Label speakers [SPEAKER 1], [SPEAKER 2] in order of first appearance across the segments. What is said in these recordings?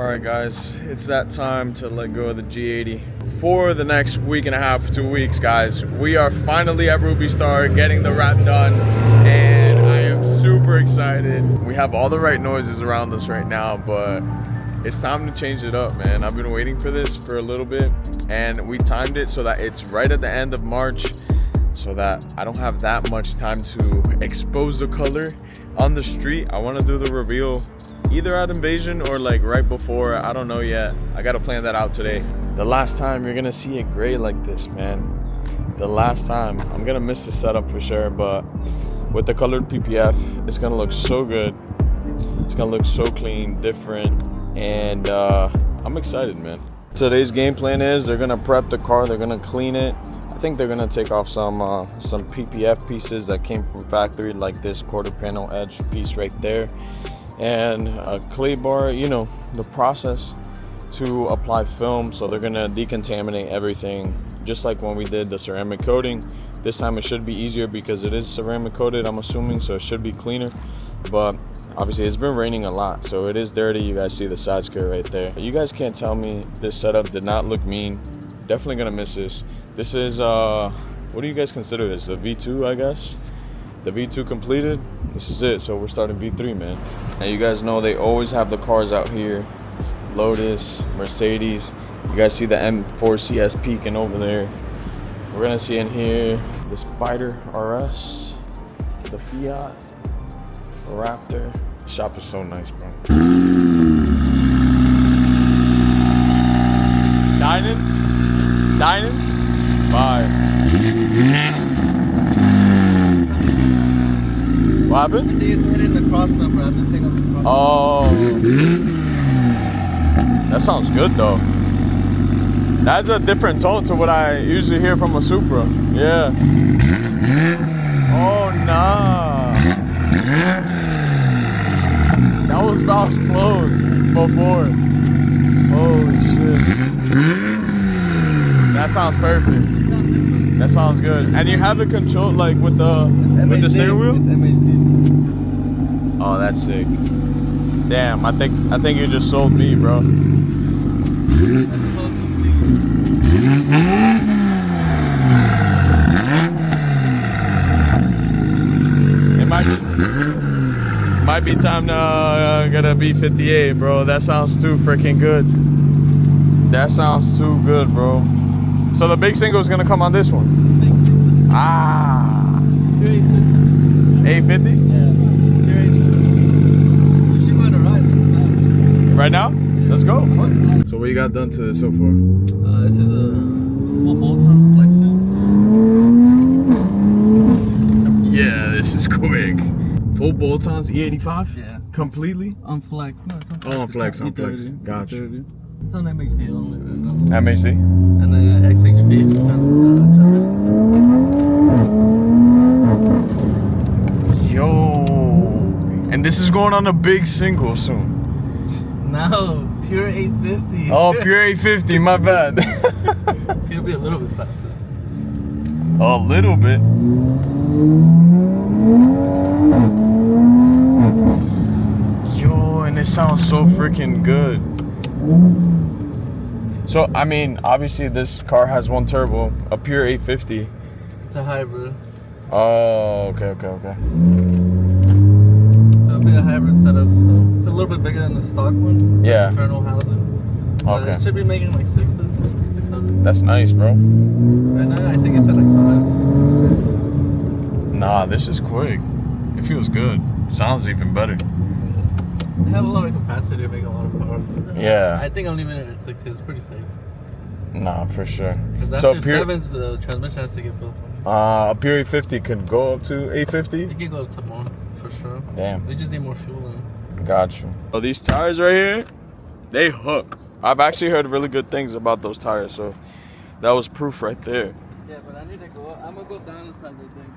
[SPEAKER 1] Alright guys, it's that time to let go of the G80. For the next week and a half, 2 weeks guys, we are finally at Rubystar getting the wrap done, and I am super excited. We have all the right noises around us right now, but it's time to change it up, man. I've been waiting for this for a little bit, and we timed it so that it's right at the end of March, so that I don't have that much time to expose the color on the street. I want to do the reveal either at Invasion or like right before. I don't know yet. I gotta plan that out today. The last time you're gonna see it gray like this, man. The last time. I'm gonna miss the setup for sure, but with the colored PPF, it's gonna look so good. It's gonna look so clean, different, and I'm excited, man. Today's game plan is they're gonna prep the car, they're gonna clean it. I think they're gonna take off some PPF pieces that came from factory, like this quarter panel edge piece right there, and a clay bar, you know, the process to apply film. So they're gonna decontaminate everything, just like when we did the ceramic coating. This time it should be easier because it is ceramic coated, I'm assuming, so it should be cleaner. But obviously it's been raining a lot, so it is dirty. You guys see the side skirt right there. You guys can't tell me this setup did not look mean. Definitely gonna miss this. This is what do you guys consider this? The V2, I guess? The V2 completed. This is it. So we're starting V3, man. And you guys know they always have the cars out here. Lotus, Mercedes. You guys see the M4 CS peeking over there. We're gonna see in here the Spider RS, the Fiat, the Raptor. The shop is so nice, bro. Dining? Bye. What happened?
[SPEAKER 2] He's hitting the cross number. I have to take off the cross.
[SPEAKER 1] Oh. That sounds good though. That's a different tone to what I usually hear from a Supra. Yeah. Oh nah. That was valves closed before. Holy shit. That sounds perfect. That sounds good. And you have it controlled like with the steering wheel?
[SPEAKER 2] It's MHD.
[SPEAKER 1] Oh, that's sick. Damn, I think you just sold me, bro. It might be time to get a B58, bro. That sounds too freaking good. That sounds too good, bro. So the big single is gonna come on this one. Ah. 850?
[SPEAKER 2] Yeah. We should go on a ride.
[SPEAKER 1] Right now? Let's go. So what you got done to this so far?
[SPEAKER 2] This is a full bolt-on flexion.
[SPEAKER 1] Yeah, this is quick. Full bolt-ons, E85?
[SPEAKER 2] Yeah.
[SPEAKER 1] Completely?
[SPEAKER 2] On flex. No, it's on flex.
[SPEAKER 1] Oh, on flex, on
[SPEAKER 2] E30,
[SPEAKER 1] flex. Gotcha.
[SPEAKER 2] E30. It's on MHD only right now.
[SPEAKER 1] MHD?
[SPEAKER 2] And then XHP.
[SPEAKER 1] Yo. And this is going on a big single soon.
[SPEAKER 2] No, pure 850.
[SPEAKER 1] Oh, pure 850, my bad.
[SPEAKER 2] It's gonna be a little bit faster.
[SPEAKER 1] A little bit. Yo, and it sounds so freaking good. So, I mean, obviously this car has one turbo, a pure 850.
[SPEAKER 2] It's a hybrid.
[SPEAKER 1] Oh, okay.
[SPEAKER 2] So it'll be a hybrid setup. So it's a little bit bigger than the stock one.
[SPEAKER 1] Yeah.
[SPEAKER 2] Internal housing. But
[SPEAKER 1] Okay.
[SPEAKER 2] it should be making like 600.
[SPEAKER 1] That's nice, bro.
[SPEAKER 2] Right now, I think it's at like 5.
[SPEAKER 1] Nah, this is quick. It feels good. Sounds even better.
[SPEAKER 2] They have a lot of capacity to make a lot of power.
[SPEAKER 1] Yeah.
[SPEAKER 2] I think I'm leaving it at 6. It's pretty safe.
[SPEAKER 1] Nah, for sure.
[SPEAKER 2] Because
[SPEAKER 1] So
[SPEAKER 2] after
[SPEAKER 1] pure,
[SPEAKER 2] 7s, the transmission has to get built on.
[SPEAKER 1] a pure 850 can go up to 850?
[SPEAKER 2] It can go up to more, for sure.
[SPEAKER 1] Damn.
[SPEAKER 2] We just need more fuel in.
[SPEAKER 1] Got you. So these tires right here, they hook. I've actually heard really good things about those tires, so that was proof right there.
[SPEAKER 2] Yeah, but I need to go up. I'm going to go down the size, I think.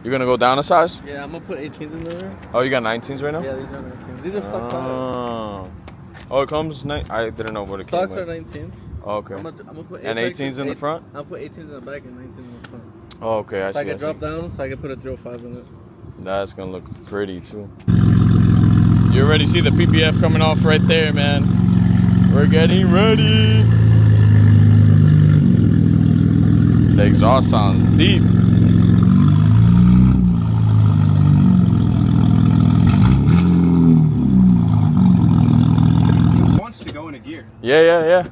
[SPEAKER 1] You're gonna go down a size?
[SPEAKER 2] Yeah, I'm going to put 18s in there.
[SPEAKER 1] Oh, you got 19s right now?
[SPEAKER 2] Yeah, these are 19s. These are stock tires.
[SPEAKER 1] Oh, it comes, I didn't know what it
[SPEAKER 2] Stocks
[SPEAKER 1] came
[SPEAKER 2] are
[SPEAKER 1] with.
[SPEAKER 2] 19s.
[SPEAKER 1] Oh, okay.
[SPEAKER 2] I'm gonna put
[SPEAKER 1] And 18s in the front?
[SPEAKER 2] I'll put 18s in the back and 19s in the front.
[SPEAKER 1] Oh, okay, I see.
[SPEAKER 2] So I can drop down, so I can put a 305 in it.
[SPEAKER 1] That's gonna look pretty too. You already see the PPF coming off right there, man. We're getting ready. The exhaust sounds deep.
[SPEAKER 3] It wants to go in a gear.
[SPEAKER 1] Yeah.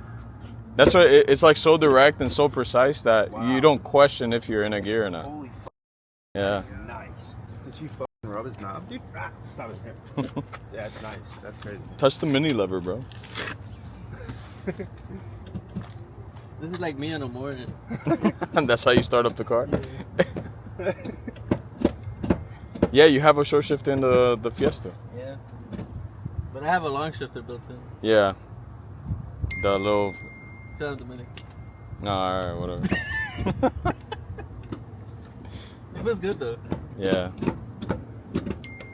[SPEAKER 1] That's what it's like, so direct and so precise that
[SPEAKER 3] Wow.
[SPEAKER 1] you don't question if you're in a gear or not.
[SPEAKER 3] Holy f***.
[SPEAKER 1] Yeah.
[SPEAKER 3] That's nice. Did you fucking rub his knob, dude? Ah, that was him. Yeah, it's nice. That's crazy.
[SPEAKER 1] Touch the mini lever, bro.
[SPEAKER 2] This is like me in the morning.
[SPEAKER 1] And that's how you start up the car. Yeah, you have a short shifter in the Fiesta.
[SPEAKER 2] Yeah. But I have a long shifter built in.
[SPEAKER 1] Yeah. The little.
[SPEAKER 2] Sounds a minute.
[SPEAKER 1] No, alright, whatever.
[SPEAKER 2] It feels good though.
[SPEAKER 1] Yeah.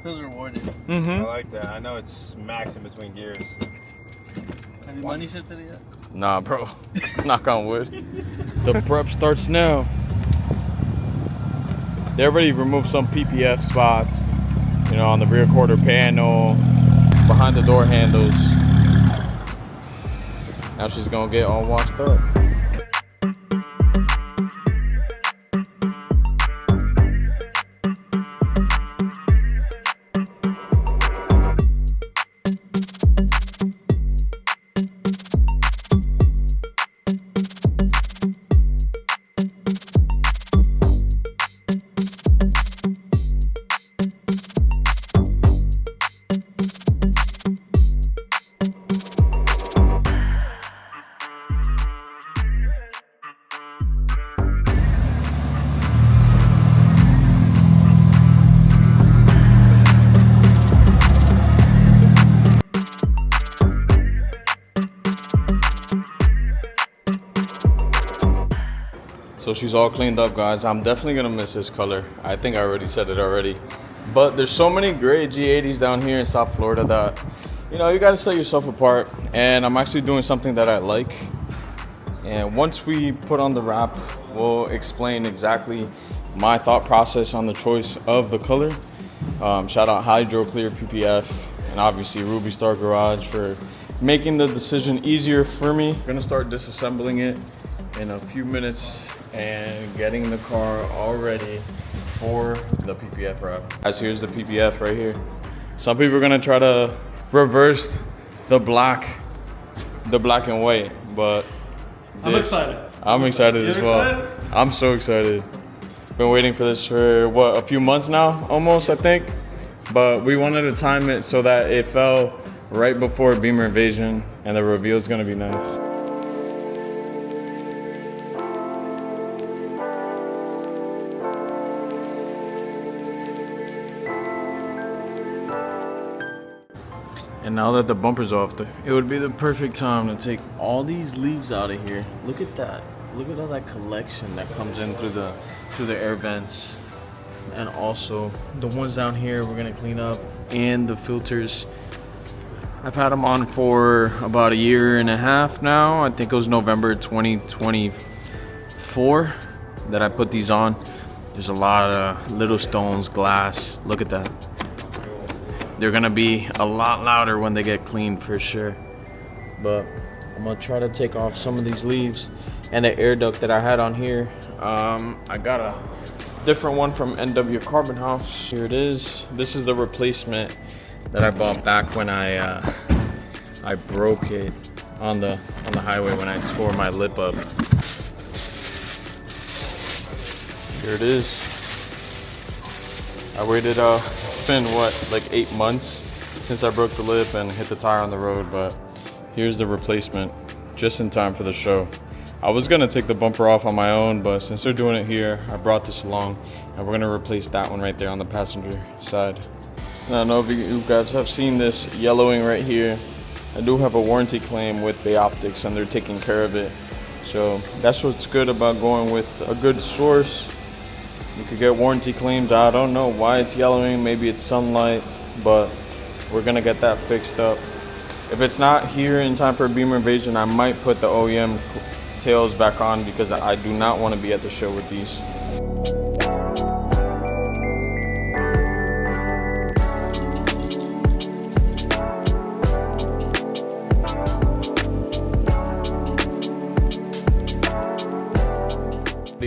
[SPEAKER 2] Feels rewarding.
[SPEAKER 1] Mm-hmm.
[SPEAKER 3] I like that. I know it's max in between gears.
[SPEAKER 2] Have you money shifted it yet?
[SPEAKER 1] Nah, bro. Knock on wood. The prep starts now. They already removed some PPF spots, you know, on the rear quarter panel, behind the door handles. Now she's gonna get all washed up. So she's all cleaned up, guys. I'm definitely gonna miss this color. I think I already said it already. But there's so many great G80s down here in South Florida that, you know, you gotta set yourself apart. And I'm actually doing something that I like. And once we put on the wrap, we'll explain exactly my thought process on the choice of the color. Shout out HydroClearPPF and obviously Rubystar Garage for making the decision easier for me. I'm gonna start disassembling it in a few minutes and getting the car all ready for the PPF wrap. Guys, here's the PPF right here. Some people are gonna try to reverse the black and white, but
[SPEAKER 2] I'm excited.
[SPEAKER 1] I'm excited as well.
[SPEAKER 2] Excited?
[SPEAKER 1] I'm so excited. Been waiting for this for what, a few months now, almost, I think. But we wanted to time it so that it fell right before BimmerInvasion, and the reveal is gonna be nice. And now that the bumper's off, it would be the perfect time to take all these leaves out of here. Look at that. Look at all that collection that comes in through the air vents. And also the ones down here we're gonna clean up, and the filters. I've had them on for about a year and a half now. I think it was November 2024 that I put these on. There's a lot of little stones, glass. Look at that. They're gonna be a lot louder when they get cleaned for sure. But I'm gonna try to take off some of these leaves and the air duct that I had on here. I got a different one from NW Carbon House. Here it is. This is the replacement that I bought back when I broke it on the highway when I tore my lip up. Here it is. I waited, it's been what, like 8 months since I broke the lip and hit the tire on the road, but here's the replacement, just in time for the show. I was gonna take the bumper off on my own, but since they're doing it here, I brought this along, and we're gonna replace that one right there on the passenger side. I don't know if you guys have seen this yellowing right here. I do have a warranty claim with Bay Optics, and they're taking care of it. So that's what's good about going with a good source. You could get warranty claims. I don't know why it's yellowing. Maybe it's sunlight, but we're gonna get that fixed up. If it's not here in time for BimmerInvasion, I might put the OEM tails back on because I do not want to be at the show with these.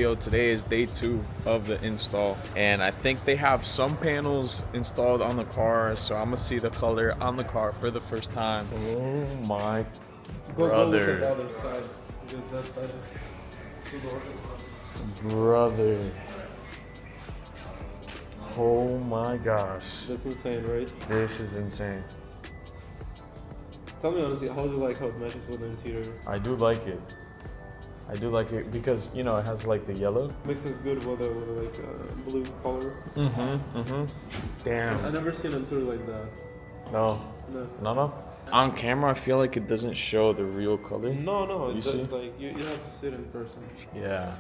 [SPEAKER 1] video. Today is day 2 of the install, and I think they have some panels installed on the car, so I'm gonna see the color on the car for the first time. Oh my
[SPEAKER 2] Go look at the
[SPEAKER 1] brother.
[SPEAKER 2] other side. Because that side is...
[SPEAKER 1] Brother. Oh my gosh.
[SPEAKER 2] That's insane, right?
[SPEAKER 1] This is insane.
[SPEAKER 2] Tell me honestly, how do you like how it matches with the interior?
[SPEAKER 1] I do like it. I do like it because, you know, it has like the yellow.
[SPEAKER 2] Mixes good with the like blue color.
[SPEAKER 1] Damn.
[SPEAKER 2] I never seen them through like that.
[SPEAKER 1] No.
[SPEAKER 2] No.
[SPEAKER 1] On camera, I feel like it doesn't show the real color.
[SPEAKER 2] No.
[SPEAKER 1] You
[SPEAKER 2] It
[SPEAKER 1] see?
[SPEAKER 2] doesn't, like you have to see it in person.
[SPEAKER 1] Yeah.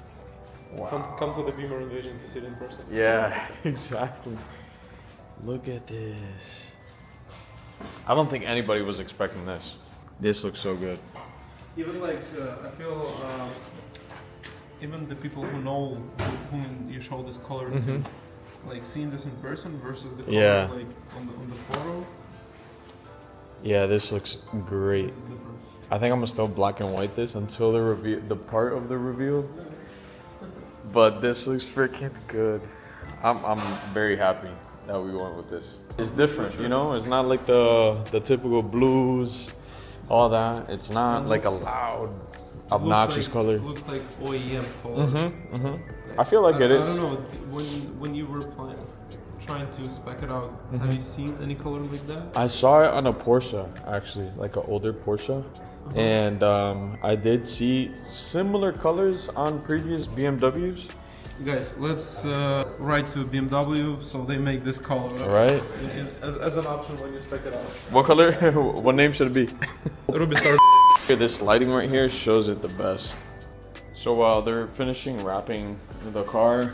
[SPEAKER 1] Wow.
[SPEAKER 2] Come to the BimmerInvasion to see it in person.
[SPEAKER 1] Yeah, exactly. Look at this. I don't think anybody was expecting this. This looks so good.
[SPEAKER 2] Even like I feel even the people who know whom you show this color to, like seeing this in person versus the color like on the photo.
[SPEAKER 1] Yeah, this looks great.
[SPEAKER 2] This is different.
[SPEAKER 1] I think I'm gonna still black and white this until the part of the reveal. But this looks freaking good. I'm very happy that we went with this. It's different, you know. It's not like the typical blues, all that. It's not like a loud, obnoxious color.
[SPEAKER 2] It looks like OEM color.
[SPEAKER 1] I feel like it is.
[SPEAKER 2] I don't know. When you were trying to spec it out, have you seen any color like that?
[SPEAKER 1] I saw it on a Porsche, actually, like an older Porsche. And I did see similar colors on previous BMWs.
[SPEAKER 2] Guys, let's write to BMW so they make this color
[SPEAKER 1] Right.
[SPEAKER 2] as an option when you spec it out.
[SPEAKER 1] What color? What name should it be?
[SPEAKER 2] Rubystar.
[SPEAKER 1] This lighting right here shows it the best. So while they're finishing wrapping the car,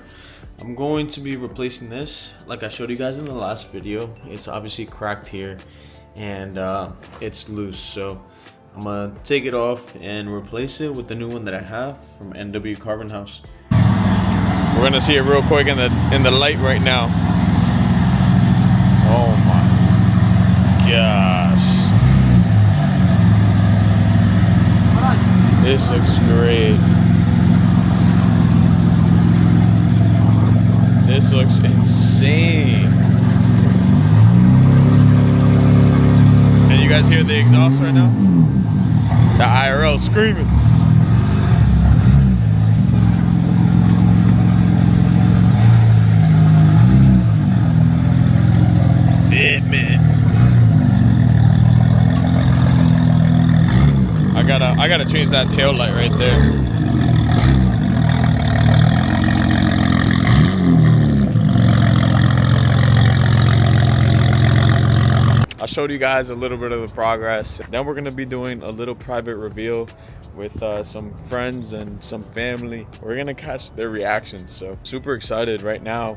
[SPEAKER 1] I'm going to be replacing this. Like I showed you guys in the last video, it's obviously cracked here and it's loose. So I'm gonna take it off and replace it with the new one that I have from NW Carbon House. We're gonna see it real quick in the light right now. Oh my gosh. This looks great. This looks insane. And you guys hear the exhaust right now? The IRL screaming. Fitment. I gotta change that tail light right there. I showed you guys a little bit of the progress. Now we're gonna be doing a little private reveal with some friends and some family. We're gonna catch their reactions, so super excited right now.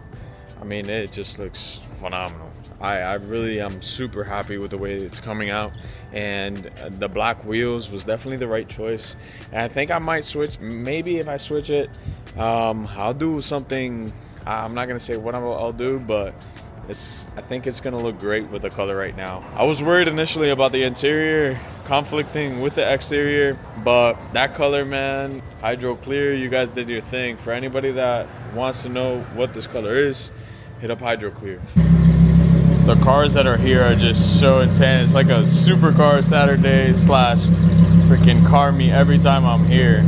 [SPEAKER 1] I mean, it just looks phenomenal. I really am super happy with the way it's coming out, and the black wheels was definitely the right choice. And I think I might switch, maybe if I switch it, I'll do something. I'm not gonna say what I'll do, but I think it's gonna look great with the color right now. I was worried initially about the interior conflicting with the exterior, but that color, man, HydroClear, you guys did your thing. For anybody that wants to know what this color is, hit up HydroClear. The cars that are here are just so insane. It's like a supercar Saturday / freaking car meet every time I'm here.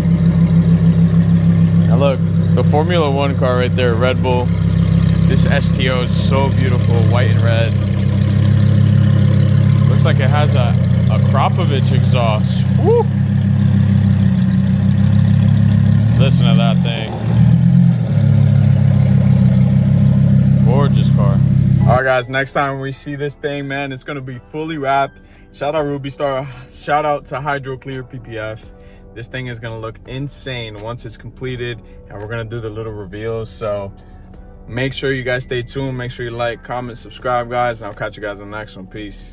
[SPEAKER 1] Now look, the Formula 1 car right there, Red Bull. This STO is so beautiful, white and red. Looks like it has a Krapovich exhaust. Woo! Listen to that thing. Gorgeous car. All right, guys, next time we see this thing, man, it's gonna be fully wrapped. Shout out Rubystar, shout out to HydroClearPPF. This thing is gonna look insane once it's completed, and we're gonna do the little reveals. So make sure you guys stay tuned. Make sure you like, comment, subscribe, guys, and I'll catch you guys in the next one. Peace.